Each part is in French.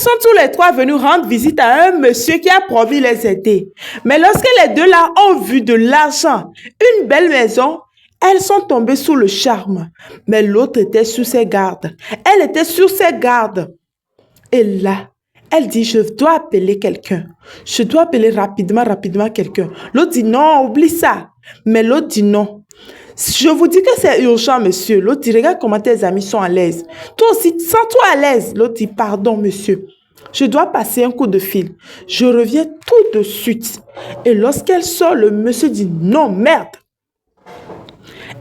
sont tous les trois venus rendre visite à un monsieur qui a promis les aider. Mais lorsque les deux là ont vu de l'argent, une belle maison, elles sont tombées sous le charme. Mais l'autre était sur ses gardes. Elle était sur ses gardes. Et là, elle dit, je dois appeler quelqu'un. Je dois appeler rapidement quelqu'un. L'autre dit, non, oublie ça. Mais l'autre dit, non. Je vous dis que c'est urgent, monsieur. L'autre dit, regarde comment tes amis sont à l'aise. Toi aussi, sens-toi à l'aise. L'autre dit, pardon, monsieur. Je dois passer un coup de fil. Je reviens tout de suite. Et lorsqu'elle sort, le monsieur dit, non, merde.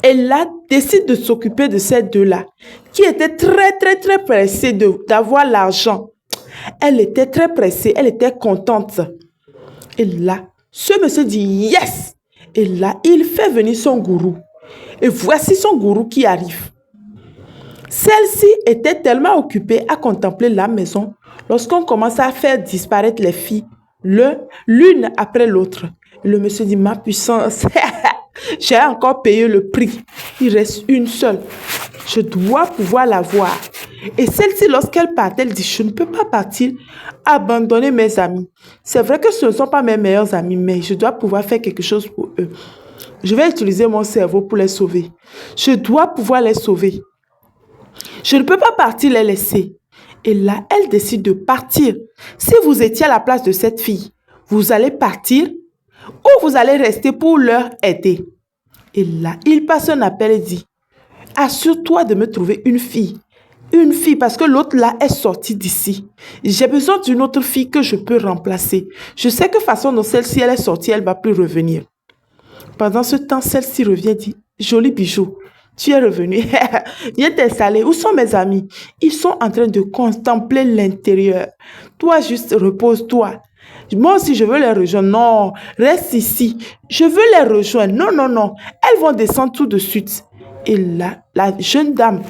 Elle là décide de s'occuper de ces deux-là, qui étaient très pressés d'avoir l'argent. Elle était très pressée, elle était contente. Et là, ce monsieur dit yes. Et là, il fait venir son gourou. Et voici son gourou qui arrive. Celle-ci était tellement occupée à contempler la maison lorsqu'on commence à faire disparaître les filles, l'une après l'autre. Le monsieur dit, ma puissance, j'ai encore payé le prix. Il reste une seule. Je dois pouvoir la voir. Et celle-ci, lorsqu'elle part, elle dit, je ne peux pas partir, abandonner mes amis. C'est vrai que ce ne sont pas mes meilleurs amis, mais je dois pouvoir faire quelque chose pour eux. Je vais utiliser mon cerveau pour les sauver. Je dois pouvoir les sauver. Je ne peux pas partir les laisser. Et là, elle décide de partir. Si vous étiez à la place de cette fille, vous allez partir ou vous allez rester pour leur aider. Et là, il passe un appel et dit, assure-toi de me trouver une fille. Une fille, parce que l'autre là est sortie d'ici. J'ai besoin d'une autre fille que je peux remplacer. Je sais que façon dont celle-ci elle est sortie, elle ne va plus revenir. Pendant ce temps, celle-ci revient et dit, joli bijou, tu es revenu. Viens t'installer. Où sont mes amis? Ils sont en train de contempler l'intérieur. Toi, juste repose-toi. Moi aussi, je veux les rejoindre. Non, reste ici. Je veux les rejoindre. Non, non, non. Elles vont descendre tout de suite. Et là, la jeune dame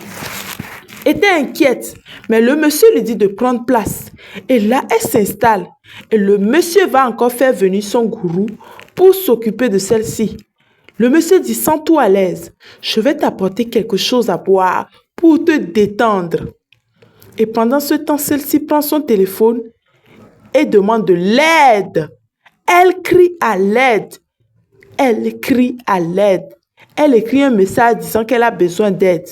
était inquiète. Mais le monsieur lui dit de prendre place. Et là, elle s'installe. Et le monsieur va encore faire venir son gourou pour s'occuper de celle-ci. Le monsieur dit, sens-toi à l'aise. Je vais t'apporter quelque chose à boire pour te détendre. Et pendant ce temps, celle-ci prend son téléphone et demande de l'aide. Elle crie à l'aide. Elle crie à l'aide. Elle écrit un message disant qu'elle a besoin d'aide.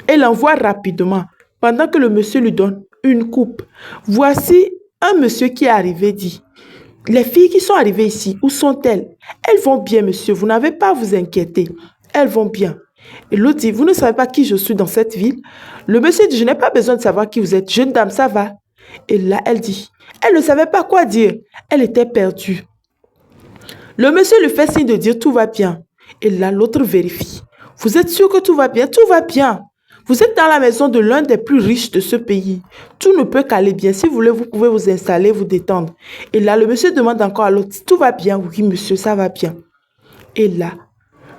Elle l'envoie rapidement pendant que le monsieur lui donne une coupe. Voici un monsieur qui est arrivé dit, les filles qui sont arrivées ici, où sont-elles? Elles vont bien, monsieur, vous n'avez pas à vous inquiéter. Elles vont bien. Et l'autre dit, vous ne savez pas qui je suis dans cette ville? Le monsieur dit, je n'ai pas besoin de savoir qui vous êtes. Jeune dame, ça va? Et là, elle dit, elle ne savait pas quoi dire. Elle était perdue. Le monsieur lui fait signe de dire, tout va bien. Et là, l'autre vérifie. Vous êtes sûr que tout va bien? Tout va bien. Vous êtes dans la maison de l'un des plus riches de ce pays. Tout ne peut qu'aller bien. Si vous voulez, vous pouvez vous installer, vous détendre. Et là, le monsieur demande encore à l'autre, tout va bien? Oui, monsieur, ça va bien. Et là,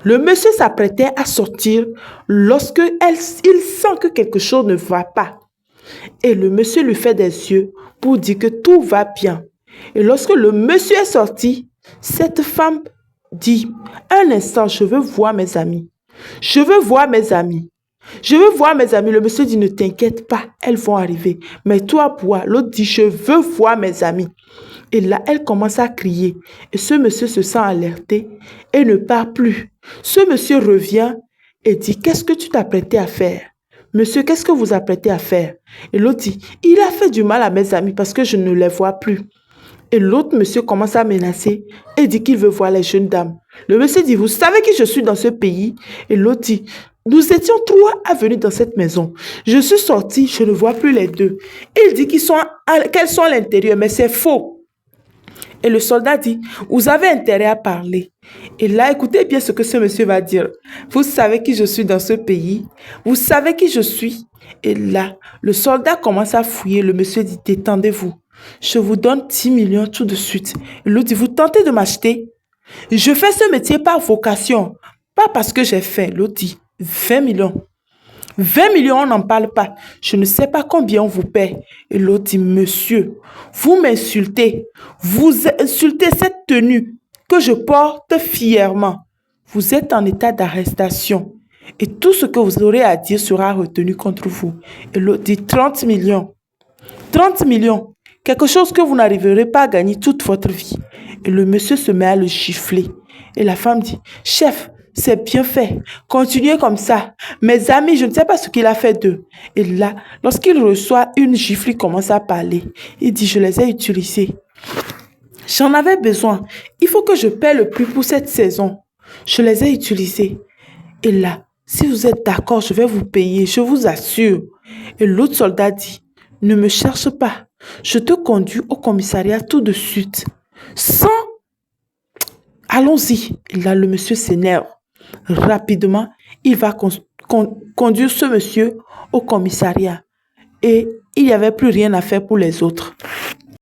le monsieur s'apprêtait à sortir lorsque il sent que quelque chose ne va pas. Et le monsieur lui fait des yeux pour dire que tout va bien. Et lorsque le monsieur est sorti, cette femme dit, un instant, je veux voir mes amis. Je veux voir mes amis. Je veux voir mes amis. Le monsieur dit, ne t'inquiète pas, elles vont arriver. Mais toi, bois. L'autre dit, je veux voir mes amis. Et là, elle commence à crier. Et ce monsieur se sent alerté et ne part plus. Ce monsieur revient et dit, qu'est-ce que tu t'apprêtais à faire? Monsieur, qu'est-ce que vous apprêtez à faire? Et l'autre dit, il a fait du mal à mes amis parce que je ne les vois plus. Et l'autre monsieur commence à menacer et dit qu'il veut voir les jeunes dames. Le monsieur dit, vous savez qui je suis dans ce pays? Et l'autre dit, nous étions trois à venir dans cette maison. Je suis sorti, je ne vois plus les deux. Il dit qu'elles sont à l'intérieur, mais c'est faux. Et le soldat dit, vous avez intérêt à parler. Et là, écoutez bien ce que ce monsieur va dire. Vous savez qui je suis dans ce pays? Vous savez qui je suis? Et là, le soldat commence à fouiller. Le monsieur dit, détendez-vous. Je vous donne 10 millions tout de suite. Et l'autre dit, vous tentez de m'acheter? Je fais ce métier par vocation, pas parce que j'ai faim. L'autre dit, 20 millions. 20 millions, on n'en parle pas. Je ne sais pas combien on vous paie. Et l'autre dit, monsieur, vous m'insultez. Vous insultez cette tenue que je porte fièrement. Vous êtes en état d'arrestation. Et tout ce que vous aurez à dire sera retenu contre vous. Et l'autre dit, 30 millions. 30 millions. Quelque chose que vous n'arriverez pas à gagner toute votre vie. Et le monsieur se met à le gifler. Et la femme dit, chef, c'est bien fait. Continuez comme ça. Mes amis, je ne sais pas ce qu'il a fait d'eux. Et là, lorsqu'il reçoit une gifle, il commence à parler. Il dit, je les ai utilisés. J'en avais besoin. Il faut que je paie le prix pour cette saison. Je les ai utilisés. Et là, si vous êtes d'accord, je vais vous payer, je vous assure. Et l'autre soldat dit, ne me cherche pas. Je te conduis au commissariat tout de suite. Sans... Allons-y. Et là, le monsieur s'énerve. Rapidement, il va conduire ce monsieur au commissariat. Et il n'y avait plus rien à faire pour les autres.